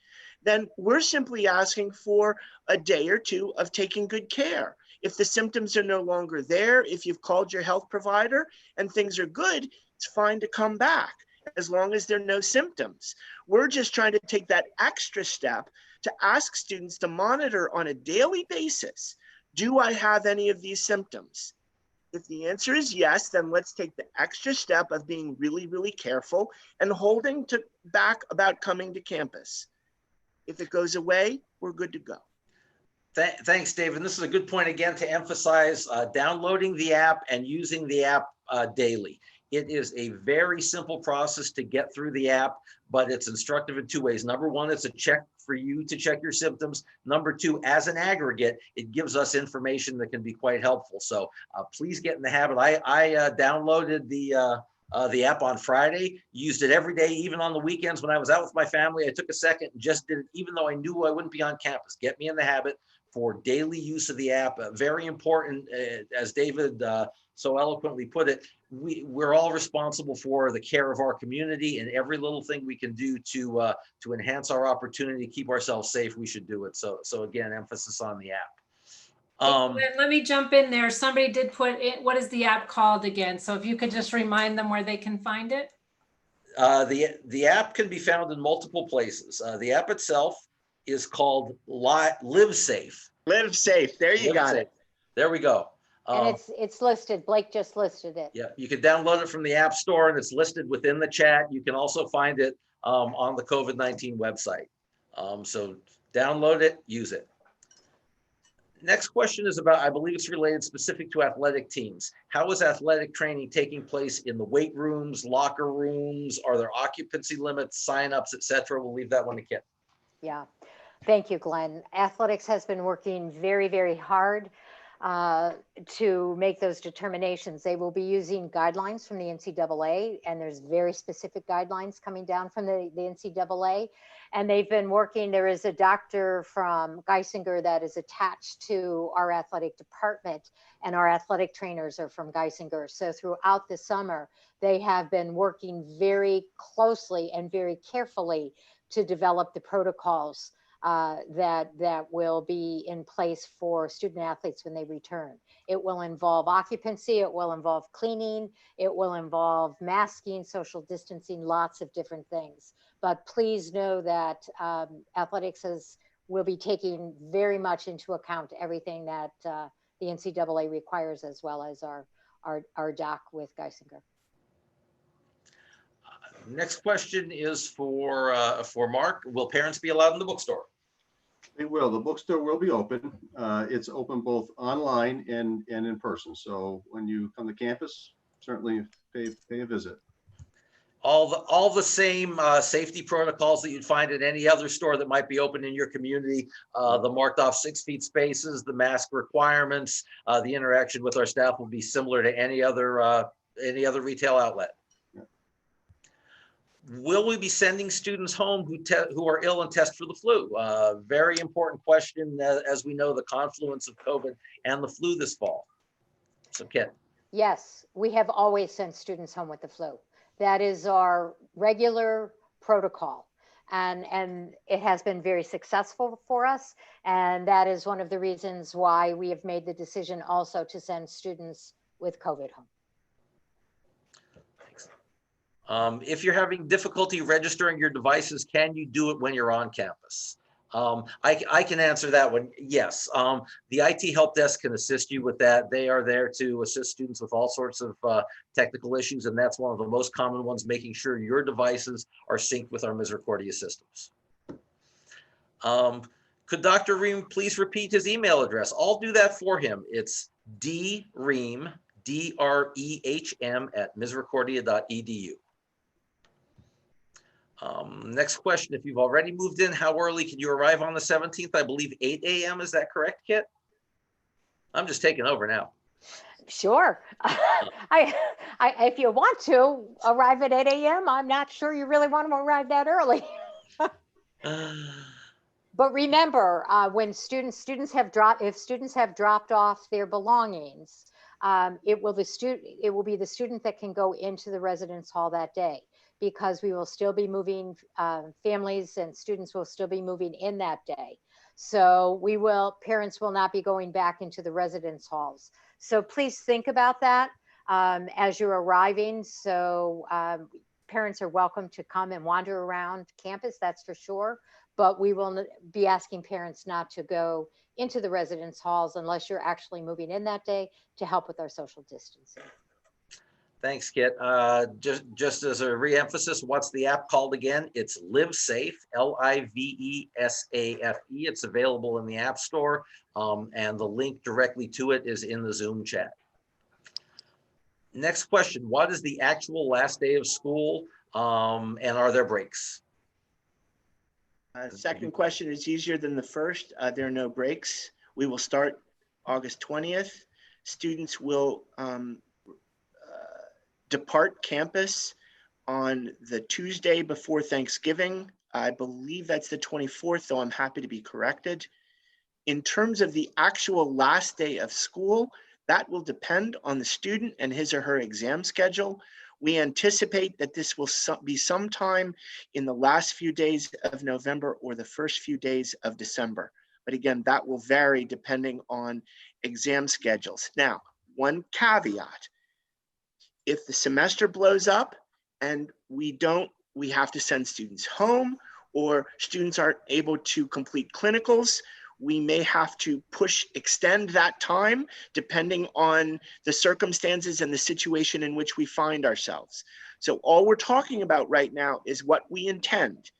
Speaker 5: then we're simply asking for a day or two of taking good care. If the symptoms are no longer there, if you've called your health provider and things are good, it's fine to come back as long as there are no symptoms. We're just trying to take that extra step to ask students to monitor on a daily basis, do I have any of these symptoms? If the answer is yes, then let's take the extra step of being really, really careful and holding back about coming to campus. If it goes away, we're good to go.
Speaker 1: Thanks, David. This is a good point again to emphasize downloading the app and using the app daily. It is a very simple process to get through the app, but it's instructive in two ways. Number one, it's a check for you to check your symptoms. Number two, as an aggregate, it gives us information that can be quite helpful. So please get in the habit. I downloaded the app on Friday, used it every day, even on the weekends when I was out with my family. I took a second and just did it, even though I knew I wouldn't be on campus. Get me in the habit for daily use of the app. Very important, as David so eloquently put it, we're all responsible for the care of our community, and every little thing we can do to enhance our opportunity to keep ourselves safe, we should do it. So again, emphasis on the app.
Speaker 6: Let me jump in there. Somebody did put in, what is the app called again? So if you could just remind them where they can find it.
Speaker 1: The app can be found in multiple places. The app itself is called Live Safe.
Speaker 5: Live safe. There you got it.
Speaker 1: There we go.
Speaker 3: And it's listed. Blake just listed it.
Speaker 1: Yeah, you can download it from the App Store, and it's listed within the chat. You can also find it on the COVID-19 website. So download it, use it. Next question is about, I believe it's related specific to athletic teams. How is athletic training taking place in the weight rooms, locker rooms? Are there occupancy limits, signups, et cetera? We'll leave that one to Kit.
Speaker 3: Yeah, thank you, Glenn. Athletics has been working very, very hard to make those determinations. They will be using guidelines from the NCAA, and there's very specific guidelines coming down from the NCAA. And they've been working, there is a doctor from Geisinger that is attached to our athletic department, and our athletic trainers are from Geisinger. So throughout the summer, they have been working very closely and very carefully to develop the protocols that will be in place for student athletes when they return. It will involve occupancy, it will involve cleaning, it will involve masking, social distancing, lots of different things. But please know that athletics will be taking very much into account everything that the NCAA requires, as well as our doc with Geisinger.
Speaker 1: Next question is for Mark. Will parents be allowed in the bookstore?
Speaker 4: They will. The bookstore will be open. It's open both online and in person. So when you come to campus, certainly pay a visit.
Speaker 1: All the same safety protocols that you'd find at any other store that might be open in your community. The marked off 6 feet spaces, the mask requirements, the interaction with our staff will be similar to any other retail outlet. Will we be sending students home who are ill and test for the flu? Very important question, as we know the confluence of COVID and the flu this fall. So Kit.
Speaker 3: Yes, we have always sent students home with the flu. That is our regular protocol. And it has been very successful for us. And that is one of the reasons why we have made the decision also to send students with COVID home.
Speaker 1: If you're having difficulty registering your devices, can you do it when you're on campus? I can answer that one. Yes. The IT help desk can assist you with that. They are there to assist students with all sorts of technical issues, and that's one of the most common ones, making sure your devices are synced with our Misericordia systems. Could Dr. Ream please repeat his email address? I'll do that for him. It's drehm, D-R-E-H-M @misericordia.edu. Next question, if you've already moved in, how early can you arrive on the 17th? I believe 8 a.m. Is that correct, Kit? I'm just taking over now.
Speaker 3: Sure. If you want to arrive at 8 a.m., I'm not sure you really want to arrive that early. But remember, when if students have dropped off their belongings, it will be the student that can go into the residence hall that day, because we will still be moving, families and students will still be moving in that day. So parents will not be going back into the residence halls. So please think about that as you're arriving. So parents are welcome to come and wander around campus, that's for sure. but we will be asking parents not to go into the residence halls unless you're actually moving in that day to help with our social distancing.
Speaker 1: Thanks, Kit. Just as a reemphasis, what's the app called again? It's Live Safe, LIVESAFE. It's available in the App Store, and the link directly to it is in the Zoom chat. Next question, what is the actual last day of school, and are there breaks?
Speaker 5: Second question is easier than the first. There are no breaks. We will start August 20th. Students will depart campus on the Tuesday before Thanksgiving. I believe that's the 24th, though I'm happy to be corrected. In terms of the actual last day of school, that will depend on the student and his or her exam schedule. We anticipate that this will be sometime in the last few days of November or the first few days of December. But again, that will vary depending on exam schedules. Now, one caveat. If the semester blows up and we have to send students home, or students aren't able to complete clinicals, we may have to extend that time depending on the circumstances and the situation in which we find ourselves. So all we're talking about right now is what we intend.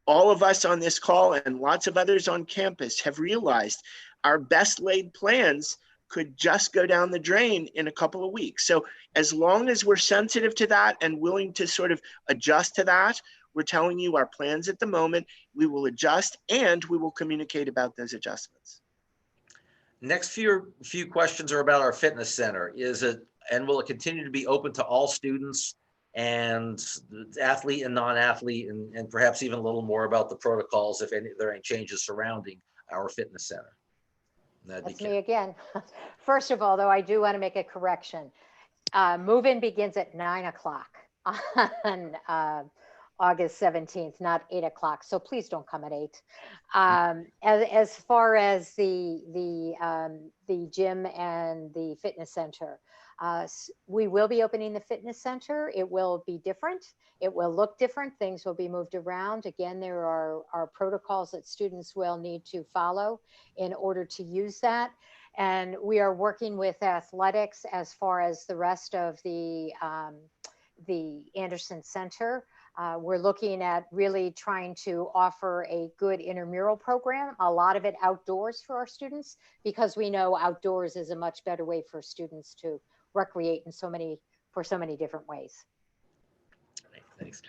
Speaker 5: All of us on this call and lots of others on campus have realized our best laid plans could just go down the drain in a couple of weeks. So as long as we're sensitive to that and willing to sort of adjust to that, we're telling you our plans at the moment, we will adjust and we will communicate about those adjustments.
Speaker 1: Next few questions are about our fitness center. Will it continue to be open to all students and athlete and non-athlete, and perhaps even a little more about the protocols if there are any changes surrounding our fitness center?
Speaker 3: That's me again. First of all, though, I do want to make a correction. Move-in begins at 9 o'clock on August 17th, not 8 o'clock. So please don't come at 8. As far as the gym and the fitness center, we will be opening the fitness center. It will be different. It will look different. Things will be moved around. Again, there are protocols that students will need to follow in order to use that. And we are working with athletics as far as the rest of the Anderson Center. We're looking at really trying to offer a good intramural program, a lot of it outdoors for our students, because we know outdoors is a much better way for students to recreate in so many different ways.
Speaker 1: Thanks.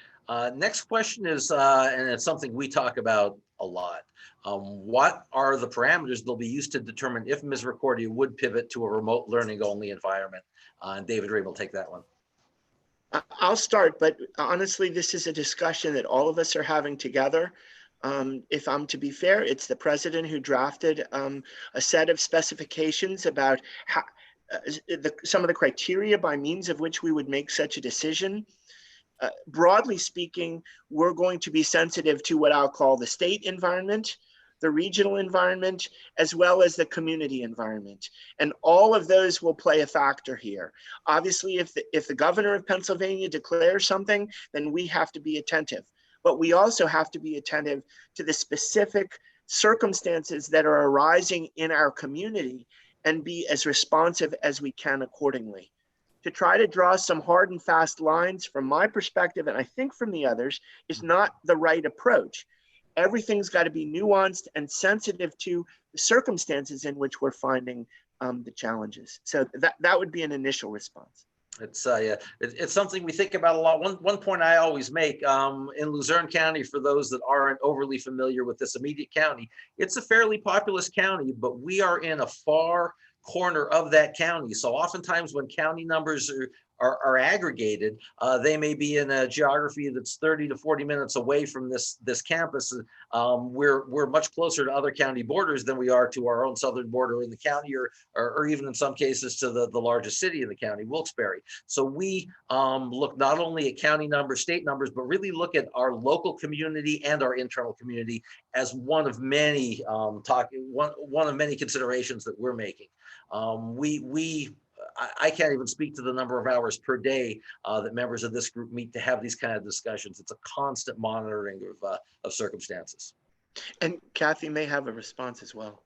Speaker 1: Next question is, and it's something we talk about a lot. What are the parameters that'll be used to determine if Misericordia would pivot to a remote learning only environment? David Ray will take that one.
Speaker 5: I'll start, but honestly, this is a discussion that all of us are having together. If I'm to be fair, it's the president who drafted a set of specifications about how, some of the criteria by means of which we would make such a decision. Broadly speaking, we're going to be sensitive to what I'll call the state environment, the regional environment, as well as the community environment. And all of those will play a factor here. Obviously, if the governor of Pennsylvania declares something, then we have to be attentive. But we also have to be attentive to the specific circumstances that are arising in our community and be as responsive as we can accordingly. To try to draw some hard and fast lines from my perspective, and I think from the others, is not the right approach. Everything's got to be nuanced and sensitive to the circumstances in which we're finding the challenges. So that would be an initial response.
Speaker 1: It's something we think about a lot. One point I always make, in Luzerne County, for those that aren't overly familiar with this immediate county, it's a fairly populous county, but we are in a far corner of that county. So oftentimes when county numbers are aggregated, they may be in a geography that's 30 to 40 minutes away from this campus. We're much closer to other county borders than we are to our own southern border in the county, or even in some cases to the largest city in the county, Wilkes-Barre. So we look not only at county numbers, state numbers, but really look at our local community and our internal community as one of many one of many considerations that we're making. I can't even speak to the number of hours per day that members of this group meet to have these kind of discussions. It's a constant monitoring of circumstances.
Speaker 5: And Kathy may have a response as well.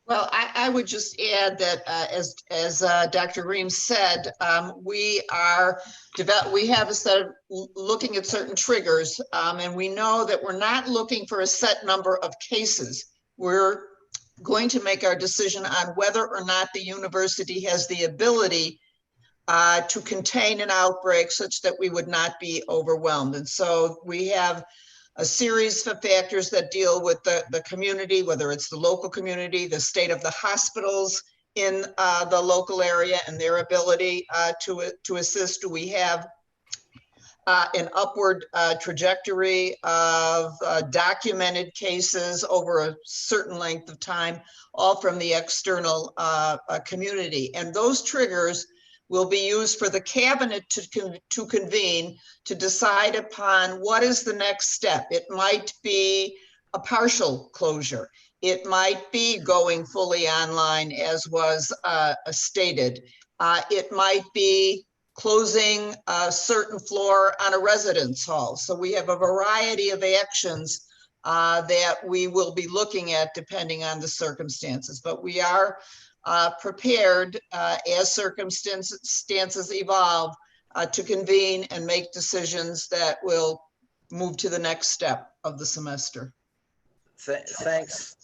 Speaker 2: Well, I would just add that as Dr. Reams said, we have a set of looking at certain triggers, and we know that we're not looking for a set number of cases. We're going to make our decision on whether or not the university has the ability to contain an outbreak such that we would not be overwhelmed. And so we have a series of factors that deal with the community, whether it's the local community, the state of the hospitals in the local area and their ability to assist. Do we have an upward trajectory of documented cases over a certain length of time, all from the external community? And those triggers will be used for the cabinet to convene to decide upon what is the next step. It might be a partial closure. It might be going fully online, as was stated. It might be closing a certain floor on a residence hall. So we have a variety of actions that we will be looking at depending on the circumstances, but we are prepared as circumstances evolve to convene and make decisions that will move to the next step of the semester.
Speaker 1: Thanks,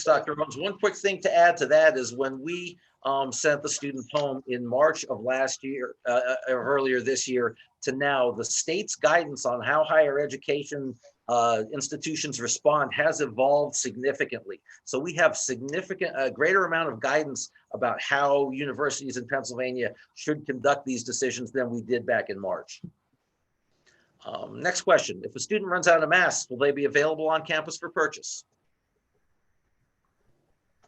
Speaker 1: Dr. Rhodes. One quick thing to add to that is when we sent the students home in March of last year, earlier this year to now, the state's guidance on how higher education institutions respond has evolved significantly. So we have a greater amount of guidance about how universities in Pennsylvania should conduct these decisions than we did back in March. Next question. If a student runs out of masks, will they be available on campus for purchase?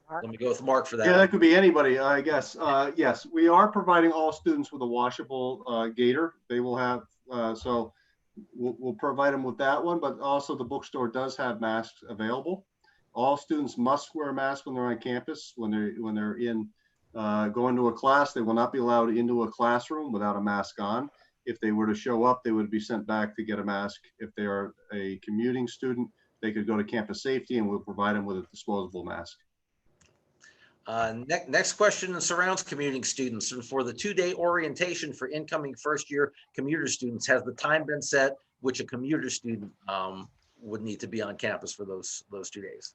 Speaker 3: Mark?
Speaker 1: Let me go with Mark for that.
Speaker 4: Yeah, that could be anybody, I guess. Yes, we are providing all students with a washable gaiter. They will have, so we'll provide them with that one, but also the bookstore does have masks available. All students must wear a mask when they're on campus. When they're in going to a class, they will not be allowed into a classroom without a mask on. If they were to show up, they would be sent back to get a mask. If they are a commuting student, they could go to campus safety and we'll provide them with a disposable mask.
Speaker 1: Next question surrounds commuting students, and for the 2-day orientation for incoming first-year commuter students, has the time been set which a commuter student would need to be on campus for those 2 days?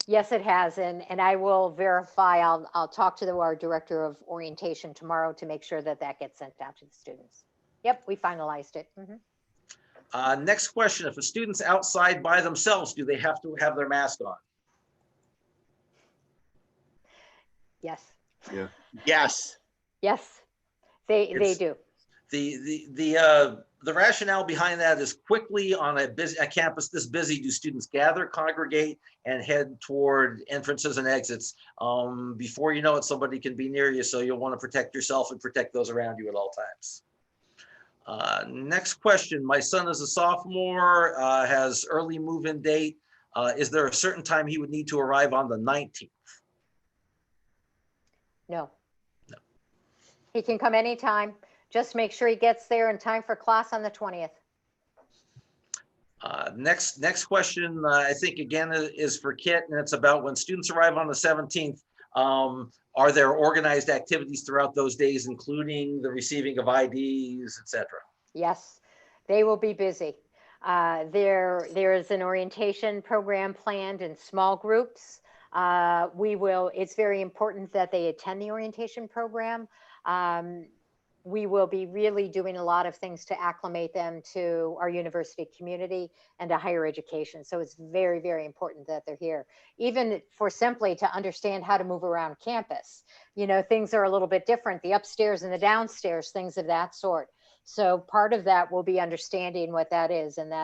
Speaker 3: Yes, it has, and I will verify. I'll talk to our director of orientation tomorrow to make sure that gets sent out to the students. Yep, we finalized it. Mm-hmm.
Speaker 1: Next question: if a student's outside by themselves, do they have to have their mask on?
Speaker 3: Yes.
Speaker 4: Yeah.
Speaker 5: Yes.
Speaker 3: Yes, they do.
Speaker 1: The rationale behind that is quickly on a campus this busy, do students gather, congregate, and head toward entrances and exits? Before you know it, somebody can be near you, so you'll want to protect yourself and protect those around you at all times. Next question. My son is a sophomore, has early move-in date. Is there a certain time he would need to arrive on the 19th?
Speaker 3: No. He can come anytime. Just make sure he gets there in time for class on the 20th.
Speaker 1: Next question, I think again is for Kit, and it's about when students arrive on the 17th. Are there organized activities throughout those days, including the receiving of IDs, etc.?
Speaker 3: Yes, they will be busy. There is an orientation program planned in small groups. It's very important that they attend the orientation program. We will be really doing a lot of things to acclimate them to our university community and to higher education. So it's very, very important that they're here, even for simply to understand how to move around campus. You know, things are a little bit different, the upstairs and the downstairs, things of that sort. So part of that will be understanding what that is. And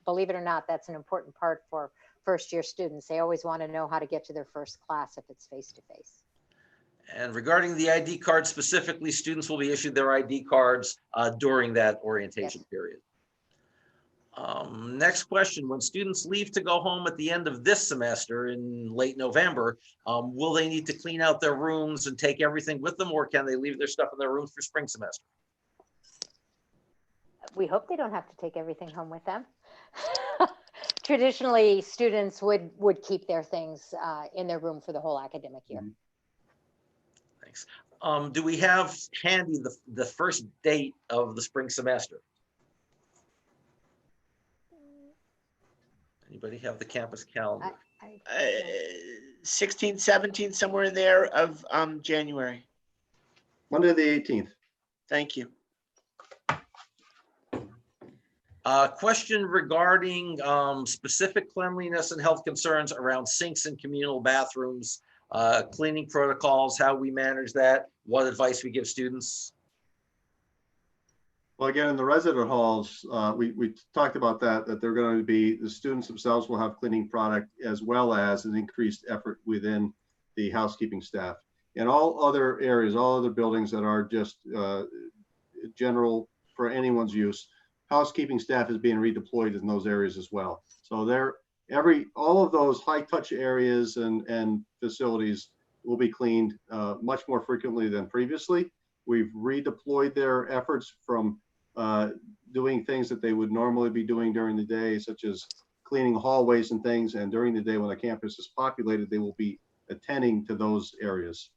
Speaker 3: believe it or not, that's an important part for first-year students. They always want to know how to get to their first class if it's face-to-face.
Speaker 1: And regarding the ID card specifically, students will be issued their ID cards during that orientation period. Next question, when students leave to go home at the end of this semester in late November, will they need to clean out their rooms and take everything with them, or can they leave their stuff in their rooms for spring semester?
Speaker 3: We hope they don't have to take everything home with them. traditionally, students would keep their things in their room for the whole academic year.
Speaker 1: Thanks. Do we have handy the first date of the spring semester? Anybody have the campus calendar?
Speaker 5: 16, 17, somewhere in there of January.
Speaker 4: Monday, the 18th.
Speaker 5: Thank you.
Speaker 1: Question regarding specific cleanliness and health concerns around sinks and communal bathrooms, cleaning protocols, how we manage that, what advice we give students.
Speaker 4: Well, again, in the resident halls, we talked about that they're going to be, the students themselves will have cleaning product as well as an increased effort within the housekeeping staff. In all other areas, all other buildings that are just general for anyone's use, housekeeping staff is being redeployed in those areas as well. So all of those high touch areas and facilities will be cleaned much more frequently than previously. We've redeployed their efforts from doing things that they would normally be doing during the day, such as cleaning hallways and things. And during the day when the campus is populated, they will be attending to those areas.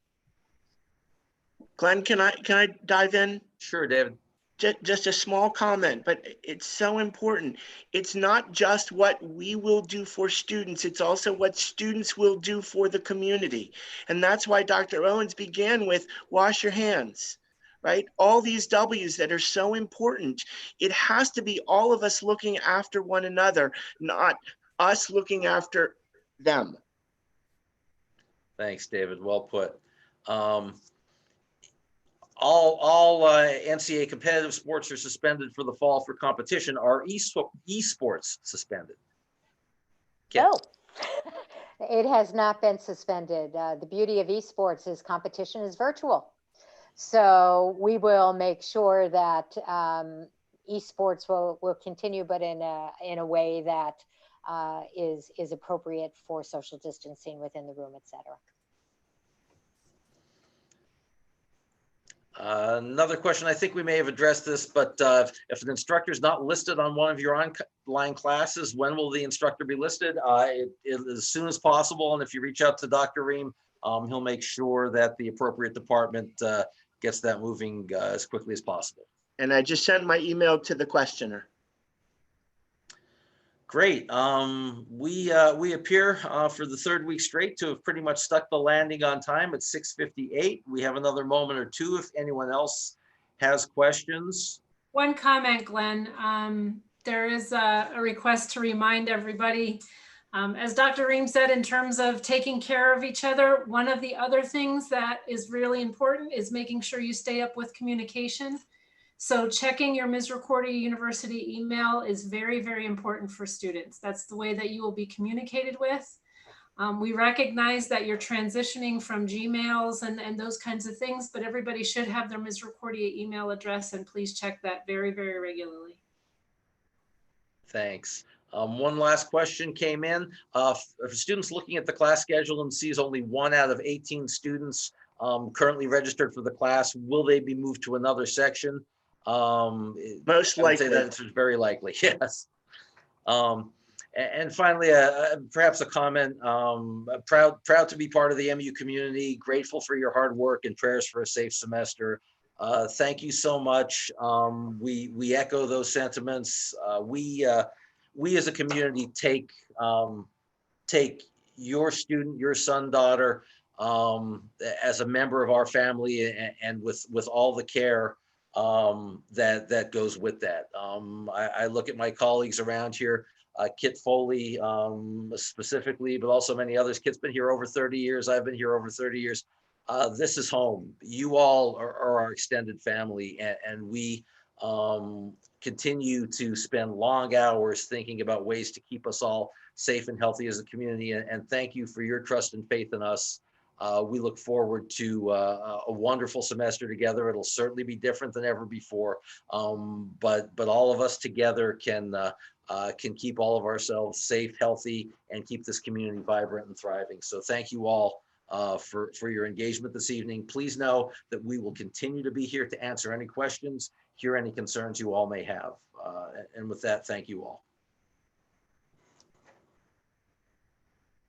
Speaker 5: Glenn, can I dive in?
Speaker 1: Sure, David.
Speaker 5: Just a small comment, but it's so important. It's not just what we will do for students, it's also what students will do for the community. And that's why Dr. Owens began with wash your hands, right? All these W's that are so important. It has to be all of us looking after one another, not us looking after them.
Speaker 1: Thanks, David. Well put. All NCAA competitive sports are suspended for the fall for competition. Are esports suspended?
Speaker 3: No, it has not been suspended. The beauty of esports is competition is virtual. So we will make sure that esports will continue, but in a way that is appropriate for social distancing within the room, et cetera.
Speaker 1: Another question, I think we may have addressed this, but if an instructor is not listed on one of your online classes, when will the instructor be listed? As soon as possible. And if you reach out to Dr. Ream, he'll make sure that the appropriate department gets that moving as quickly as possible.
Speaker 5: And I just sent my email to the questioner.
Speaker 1: Great. We appear for the third week straight to have pretty much stuck the landing on time at 6:58. We have another moment or two if anyone else has questions.
Speaker 6: One comment, Glenn. There is a request to remind everybody, as Dr. Ream said, in terms of taking care of each other, one of the other things that is really important is making sure you stay up with communication. So checking your Misericordia University email is very, very important for students. That's the way that you will be communicated with. We recognize that you're transitioning from Gmails and those kinds of things, but everybody should have their Misericordia email address, and please check that very, very regularly.
Speaker 1: Thanks. One last question came in. For students looking at the class schedule and sees only 1 out of 18 students currently registered for the class, will they be moved to another section?
Speaker 5: Most likely.
Speaker 1: That's very likely, yes. And finally, perhaps a comment. Proud to be part of the MU community. Grateful for your hard work and prayers for a safe semester. Thank you so much. We echo those sentiments. We as a community take your student, your son, daughter, as a member of our family, and with all the care that goes with that. I look at my colleagues around here, Kit Foley specifically, but also many others. Kit's been here over 30 years. I've been here over 30 years. This is home. You all are our extended family, and we continue to spend long hours thinking about ways to keep us all safe and healthy as a community. And thank you for your trust and faith in us. We look forward to a wonderful semester together. It'll certainly be different than ever before, but all of us together can keep all of ourselves safe, healthy, and keep this community vibrant and thriving. So thank you all for your engagement this evening. Please know that we will continue to be here to answer any questions, hear any concerns you all may have. And with that, thank you all.